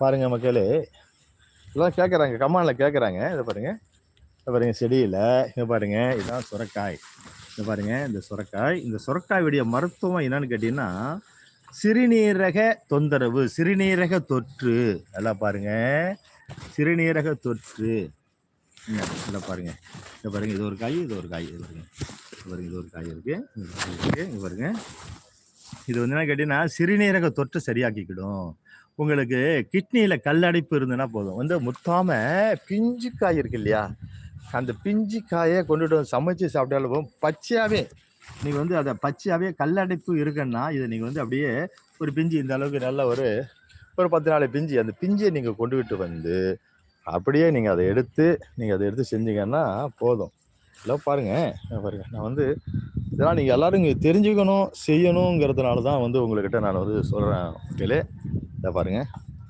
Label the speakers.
Speaker 1: பாருங்க மக்களே, எல்லாம் கேட்குறாங்க, கமெண்ட்ல கேட்குறாங்க. இதை பாருங்க, இதை பாருங்க செடியில், இங்கே பாருங்க, இதுதான் சுரைக்காய். இங்கே பாருங்க, இந்த சுரைக்காயுடைய மருத்துவம் என்னன்னு கேட்டீங்கன்னா, சிறுநீரக தொந்தரவு, சிறுநீரக தொற்று. எல்லாம் பாருங்க, சிறுநீரக தொற்று. இதில் பாருங்க, இதை பாருங்க, இது ஒரு காய், இது ஒரு காய். இது பாருங்க, இது ஒரு காய் இருக்கு, இங்கே பாருங்க. இது வந்து என்ன கேட்டீங்கன்னா, சிறுநீரக தொற்று சரியாக்கிக்கிடும். உங்களுக்கு கிட்னியில கல்லடைப்பு இருந்ததுன்னா போதும், வந்து முத்தாம பிஞ்சு காய் இருக்கு இல்லையா, அந்த பிஞ்சு காயை கொண்டுட்டு வந்து சமைச்சு சாப்பிட்டாலும் பச்சையாவே நீங்க வந்து அதை பச்சையாவே கல்லடைப்பு இருக்குன்னா, இதை நீங்க வந்து அப்படியே ஒரு பிஞ்சு இந்த அளவுக்கு நல்ல ஒரு 10 நாள் பிஞ்சு, அந்த பிஞ்சியை நீங்க கொண்டுகிட்டு வந்து அப்படியே நீங்க அதை எடுத்து செஞ்சீங்கன்னா போதும். எல்லாம் பாருங்க, பாருங்க, நான் வந்து இதெல்லாம் நீங்க எல்லாரும் இங்க தெரிஞ்சுக்கணும், செய்யணுங்கிறதுனால தான் வந்து உங்ககிட்ட நான் வந்து சொல்றேன். இதை பாருங்க.